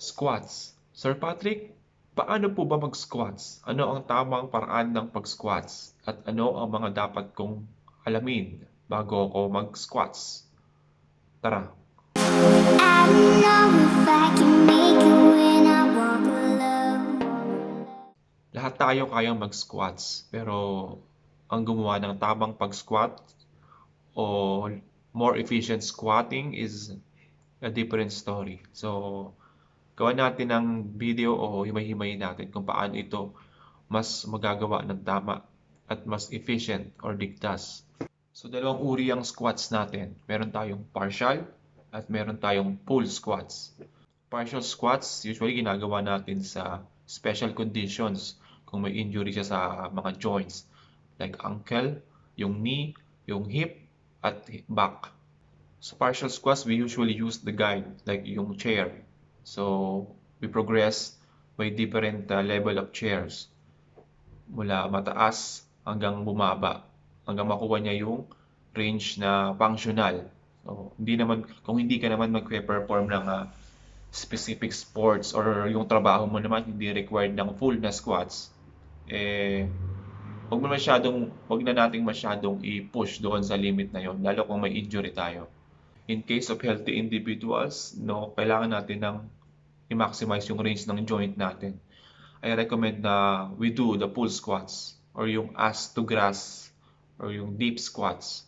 Squats. Sir Patrick, paano po ba mag-squats? Ano ang tamang paraan ng pag-squats? At ano ang mga dapat kong alamin bago ako mag-squats? Tara! I don't know if I can make it when I walk alone. Lahat tayo kayang mag-squats, pero ang gumawa ng tamang pag-squat o more efficient squatting is a different story. So, gawa natin ng video o himay-himayin natin kung paano ito mas magagawa ng tama at mas efficient or ligtas. So, dalawang uri ang squats natin. Meron tayong partial at meron tayong full squats. Partial squats, usually ginagawa natin sa special conditions kung may injury siya sa mga joints like ankle, yung knee, yung hip, at back. Sa partial squats, we usually use the guide like yung chair. So, we progress by different level of chairs. Mula mataas hanggang bumaba, hanggang makuha niya yung range na functional. So, kung hindi ka naman magpe-perform ng specific sports or yung trabaho mo naman hindi required ng full na squats, wag na nating masyadong i-push doon sa limit na yon, lalo kung may injury tayo. In case of healthy individuals, no, kailangan natin ng i-maximize yung range ng joint natin. I recommend na we do the full squats or yung ass to grass or yung deep squats.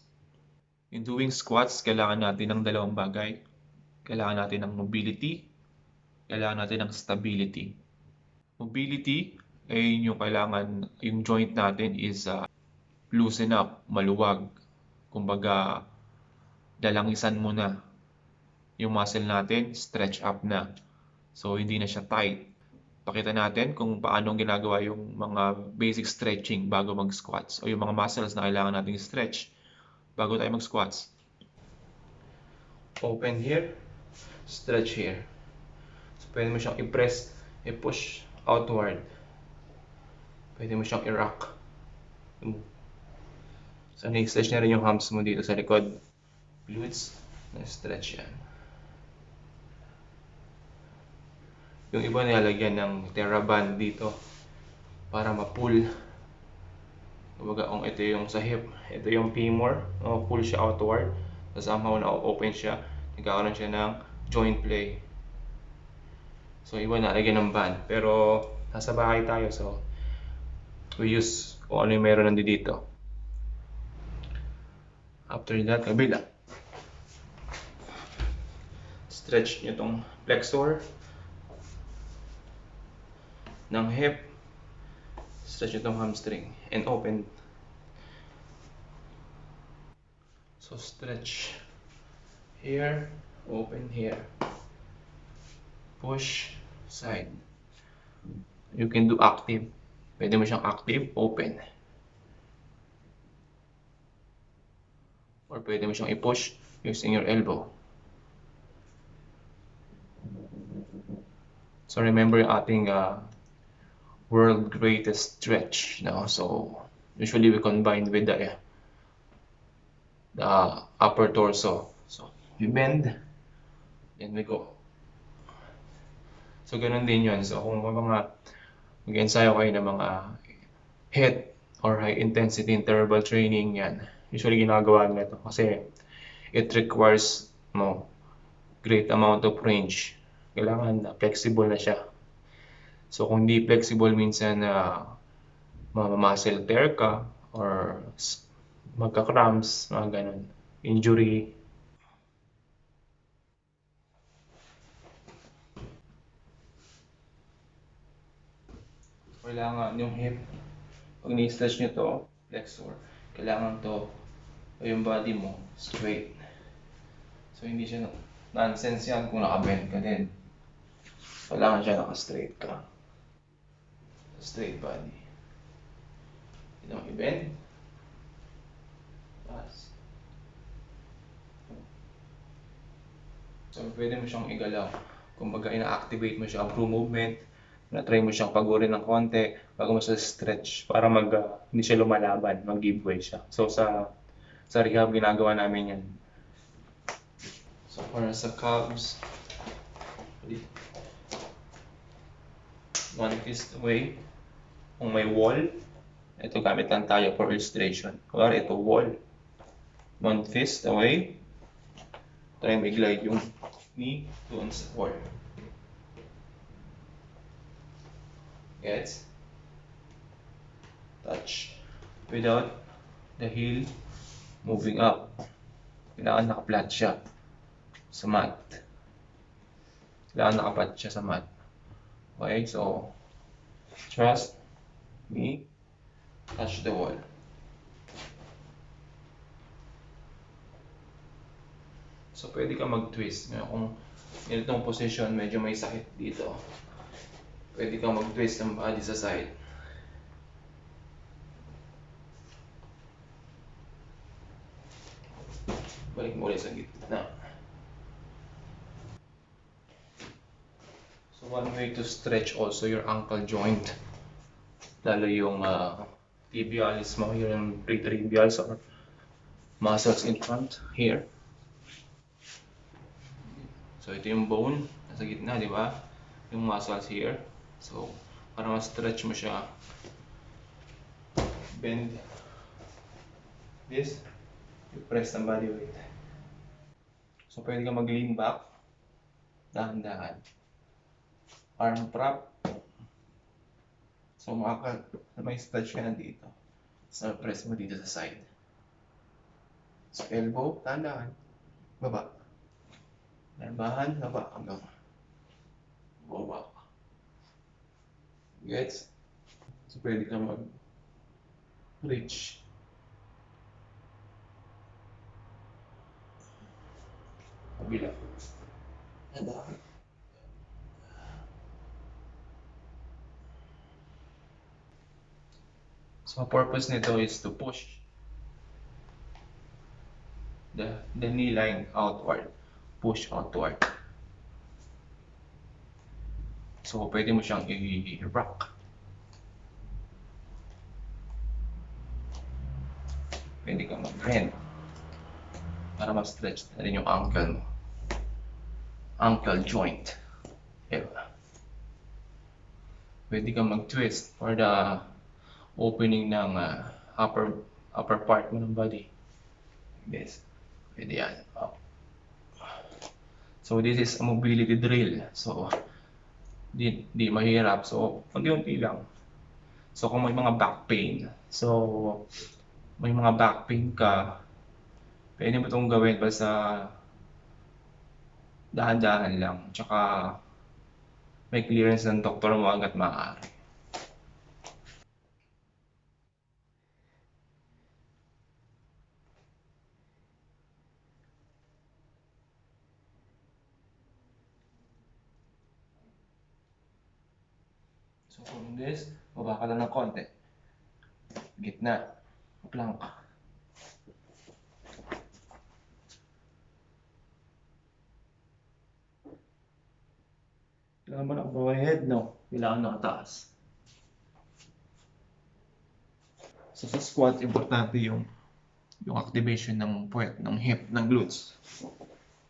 In doing squats, kailangan natin ng dalawang bagay. Kailangan natin ng mobility, kailangan natin ng stability. Mobility ay yung kailangan yung joint natin is loosen up, maluwag. Kumbaga, dalangisan mo na. Yung muscle natin, stretch up na. So, hindi na siya tight. Pakita natin kung paano ginagawa yung mga basic stretching bago mag-squats o yung mga muscles na kailangan nating stretch bago tayo mag-squats. Open here, stretch here. So, pwede mo siyang i-press, i-push outward. Pwede mo siyang i-rock. So, na-stretch na rin yung hams mo dito sa likod. Glutes, na-stretch yan. Yung iba nilalagyan ng TheraBand dito para ma-pull. Kumbaga, kung ito yung sa hip, ito yung femur, pull siya outward. Tapos somehow na-open siya, nagkakaroon siya ng joint play. So, iba nalagyan ng band. Pero, nasa bahay tayo, so we use kung ano yung meron nandito. After that, kabila. Stretch nyo itong flexor ng hip. Stretch nyo itong hamstring and open. So, stretch here, open here. Push, side. You can do active. Pwede mo siyang active, open. Or pwede mo siyang i-push using your elbow. So remember yung ating world greatest stretch. No? So usually we combine with the upper torso. So we bend, then we go. So ganun din yun. So kung mag-ensayo kayo ng mga HIIT or high intensity interval training, yan. Usually ginagawa nila ito kasi it requires great amount of range. Kailangan flexible na siya. So kung hindi flexible, minsan muscle tear ka or magka-cramps, mga ganun. Injury. Kailangan yung hip, pag ni-stretch nyo to, flexor, kailangan to, o yung body mo, straight. So hindi siya nonsense yan kung naka-bend ka din. Kailangan siya naka-straight ka. Straight body. Hindi naman i-bend. Pass. So pwede mo siyang igalaw. Kumbaga ina-activate mo siya ang crew movement. Na-try mo siyang pagurin ng konti bago mo sa stretch para hindi siya lumalaban, mag-giveaway siya. So sa rehab ginagawa namin yan. So para sa calves, 1 fist away. Kung may wall, ito gamit lang tayo for illustration. Kunwari ito wall. 1 fist away. Try may glide yung knee doon sa wall. Gets? Touch. Without the heel moving up. Kailangan naka-flat siya sa mat. Kailangan naka-flat siya sa mat. Okay, so trust me, touch the wall. So pwede ka mag-twist. Ngayon kung ganitong position medyo may sakit dito, pwede ka mag-twist ng body sa side. Balik mo ulit sa gitna. So one way to stretch also your ankle joint, lalo yung tibialis mo, yung pretrabeals or muscles in front here. So ito yung bone nasa gitna, di ba? Yung muscles here. So para ma-stretch mo siya, bend this, you press the body weight. So pwede ka mag-lean back, dahan-dahan. Arm prop. So may stretch ka na dito. So press mo dito sa side. So elbow, dahan-dahan. Baba. Dahan-dahan, baba hanggang baba. Gets? So pwede ka mag-reach. Kabila. Dahan. So purpose nito is to push the knee line outward. Push outward. So pwede mo siyang i-rock. Pwede kang mag-bend para ma-stretch na rin yung ankle mo. Ankle joint. Diba? Pwede kang mag-twist for the opening ng upper part mo ng body. Yes. Pwede yan. Oh. So this is a mobility drill. So di mahirap. So unti-unti lang. So kung may mga back pain, ka, pwede mo itong gawin basta dahan-dahan lang. Tsaka may clearance ng doktor mo hanggat maaari. So from this, baba ka lang ng konti. Gitna. Plank. Kailangan mo na overhead, no? Kailangan nakataas. So sa squat, importante yung activation ng puwet, ng hip, ng glutes.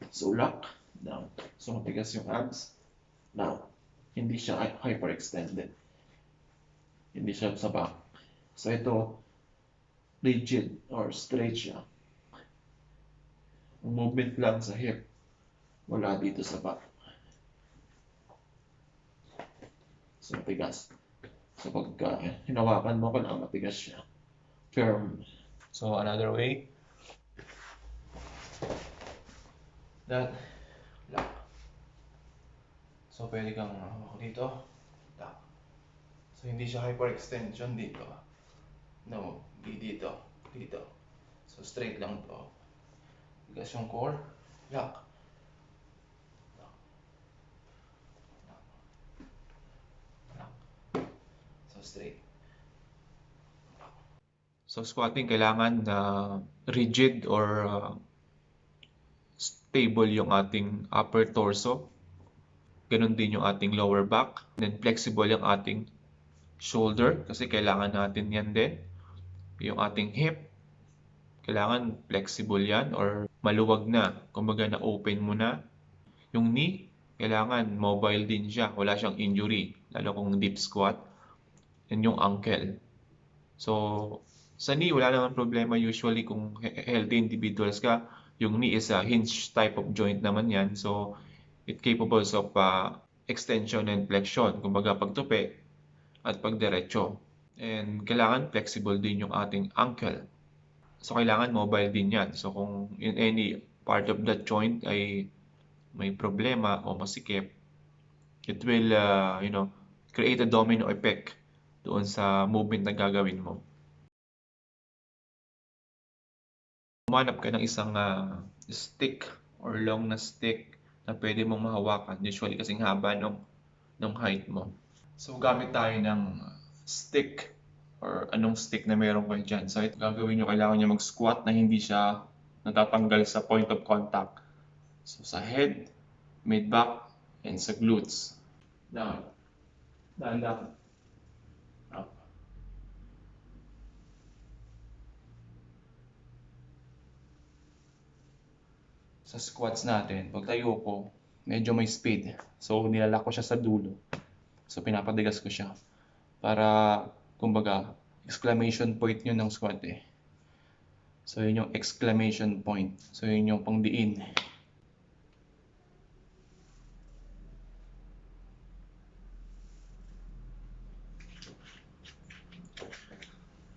So lock, down. So matigas yung abs, down. Hindi siya hyperextended. Hindi siya sa back. So ito, rigid or straight siya. Movement lang sa hip, wala dito sa back. So matigas. So pagka hinawakan mo, kailangan matigas siya. Firm. So another way, that lock. So pwede kang hawak dito, lock. So hindi siya hyperextension dito. No, hindi dito, dito. So straight lang to. Tigas yung core, lock. Lock. Lock. Lock. So straight. So squatting kailangan na rigid or stable yung ating upper torso. Ganun din yung ating lower back. Then flexible yung ating shoulder kasi kailangan natin yan din. Yung ating hip, kailangan flexible yan or maluwag na. Kumbaga na-open mo na. Yung knee, kailangan mobile din siya, wala siyang injury, lalo kung deep squat, yun yung ankle. So, sa knee, wala naman problema usually kung healthy individuals ka. Yung knee is a hinge type of joint naman yan. So, it capable of extension and flexion. Kumbaga, pagtupi at pagdiretso. And kailangan flexible din yung ating ankle. So, kailangan mobile din yan. So, kung in any part of that joint ay may problema o masikip, it will, create a domino effect doon sa movement na gagawin mo. Humanap ka ng isang stick or long na stick na pwede mong mahawakan. Usually kasing haba ng height mo. So, gamit tayo ng stick or anong stick na meron kayo dyan. So, ito gagawin nyo, kailangan nyo mag-squat na hindi siya natatanggal sa point of contact. So, sa head, mid-back, and sa glutes. Down. Down, down. Up. Sa squats natin, pag tayo ko, medyo may speed. So, nilalak ko siya sa dulo. So, pinapadigas ko siya. Para, kumbaga, exclamation point yun ng squat eh. So, yun yung exclamation point. So, yun yung pangdiin.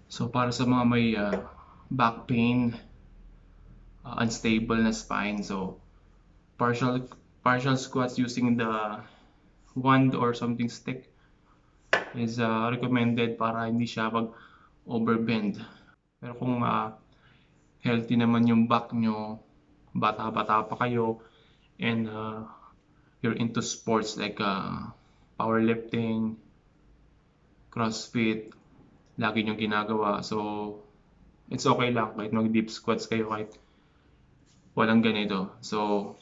So, para sa mga may back pain, unstable na spine, so, partial squats using the wand or something stick is recommended para hindi siya mag-overbend. Pero kung healthy naman yung back nyo, bata-bata pa kayo, and you're into sports like powerlifting, CrossFit, lagi nyo ginagawa. So, it's okay lang kahit mag-deep squats kayo kahit walang ganito. So,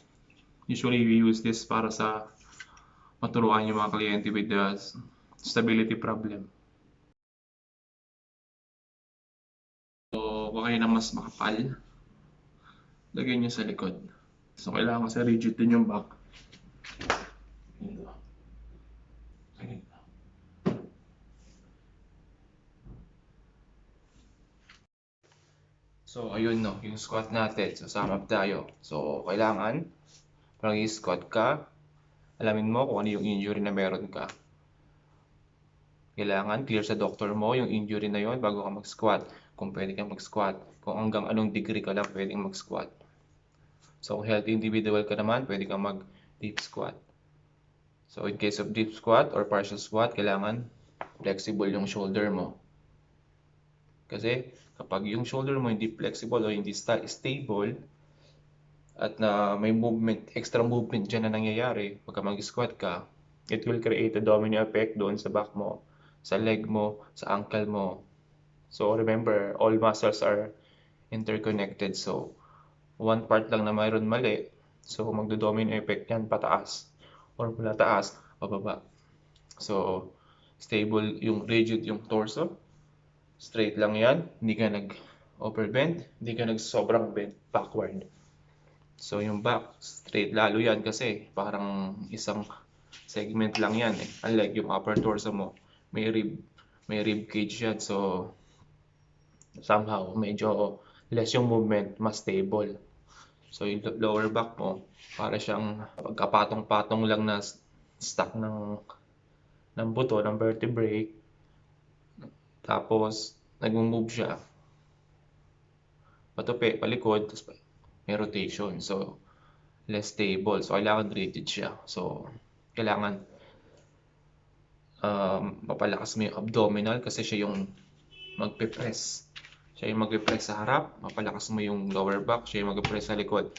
usually we use this para sa maturuan yung mga kliyente with the stability problem. So, kung kayo na mas makapal, lagay nyo sa likod. So, kailangan kasi rigid din yung back. Ganito. Ganito. So, ayun no, yung squat natin. So, sum up tayo. So, kailangan, pag i-squat ka, alamin mo kung ano yung injury na meron ka. Kailangan clear sa doctor mo yung injury na yon bago ka mag-squat. Kung pwede kang mag-squat. Kung hanggang anong degree ka lang pwedeng mag-squat. So, kung healthy individual ka naman, pwede kang mag-deep squat. So, in case of deep squat or partial squat, kailangan flexible yung shoulder mo. Kasi kapag yung shoulder mo hindi flexible o hindi stable at na may movement, extra movement dyan na nangyayari pagka mag-squat ka, it will create a domino effect doon sa back mo, sa leg mo, sa ankle mo. So remember, all muscles are interconnected. So one part lang na mayroon mali, so magdo-domino effect yan pataas or mula taas pababa. So stable yung rigid yung torso, straight lang yan, hindi ka nag-overbend, hindi ka nag-sobrang bend backward. So yung back, straight lalo yan kasi parang isang segment lang yan eh. Unlike yung upper torso mo, may rib cage yan. So somehow medyo less yung movement, mas stable. So yung lower back mo, para siyang pagkapatong-patong lang na stuck ng buto, ng vertebrae. Tapos nag-move siya patupi, palikod, tapos may rotation. So, less stable. So, kailangan rigid siya. So, kailangan mapalakas mo yung abdominal kasi siya yung magpe-press. Siya yung magpe-press sa harap. Mapalakas mo yung lower back. Siya yung magpe-press sa likod.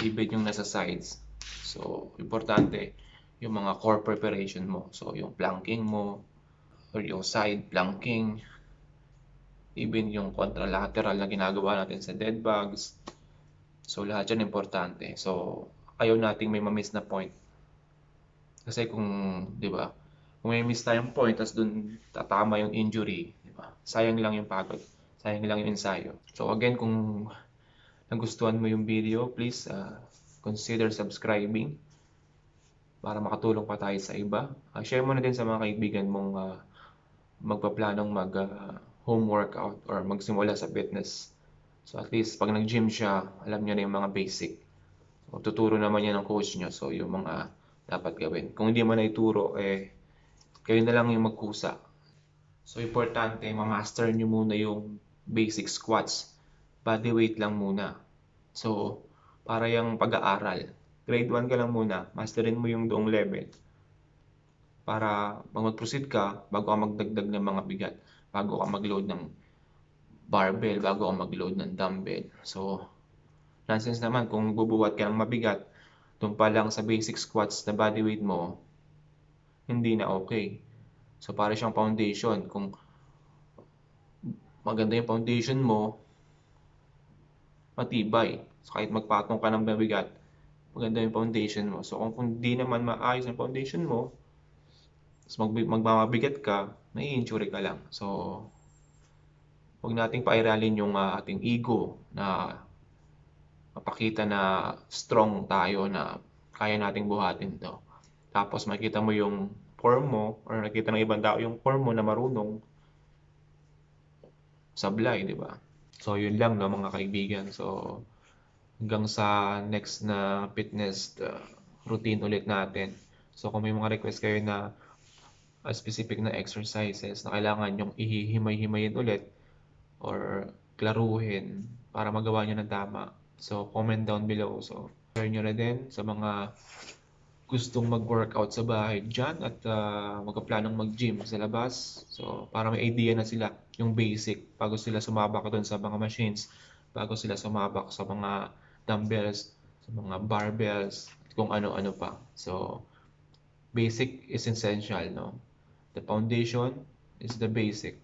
Even yung nasa sides. So, importante yung mga core preparation mo. So, yung planking mo or yung side planking. Even yung contralateral na ginagawa natin sa dead bugs. So, lahat yan importante. So, ayaw nating may ma-miss na point. Kasi kung, di ba, kung may miss tayong point, tapos dun tatama yung injury, di ba? Sayang lang yung pagod. Sayang lang yung ensayo. So, again, kung nagustuhan mo yung video, please consider subscribing. para makatulong pa tayo sa iba. Share mo na din sa mga kaibigan mong magpaplanong home workout or magsimula sa fitness. So at least pag nag-gym siya, alam niya na yung mga basic. So, tuturo naman yan ng coach niya. So yung mga dapat gawin. Kung hindi man ituro, kayo na lang yung magkusa. So importante, ma-master nyo muna yung basic squats. Body weight lang muna. So para yung pag-aaral. Grade 1 ka lang muna, masterin mo yung doong level para pag mag-proceed ka, bago ka magdagdag ng mga bigat, bago ka mag-load ng barbell, bago ka mag-load ng dumbbell. So, nonsense naman kung bubuhat ka ng mabigat, doon pa lang sa basic squats na body weight mo, hindi na okay. So, para siyang foundation. Kung maganda yung foundation mo, matibay. So, kahit magpatong ka ng mabigat, maganda yung foundation mo. So, kung hindi naman maayos ang foundation mo, magmamabigat ka, mai-injury ka lang. So, huwag nating pairalin yung ating ego na mapakita na strong tayo na kaya nating buhatin to. Tapos makita mo yung form mo or nakita ng ibang tao yung form mo na marunong sablay, di ba? So, yun lang no mga kaibigan. So, hanggang sa next na fitness routine ulit natin. So, kung may mga request kayo na specific na exercises na kailangan yung ihihimay-himayin ulit or klaruhin para magawa nyo ng tama. So, comment down below. So, share nyo na din sa mga gustong mag-workout sa bahay dyan at magpaplanong mag-gym sa labas. So, para may idea na sila yung basic bago sila sumabak doon sa mga machines, bago sila sumabak sa mga dumbbells, sa mga barbells, at kung ano-ano pa. So, basic is essential, no? The foundation is the basic.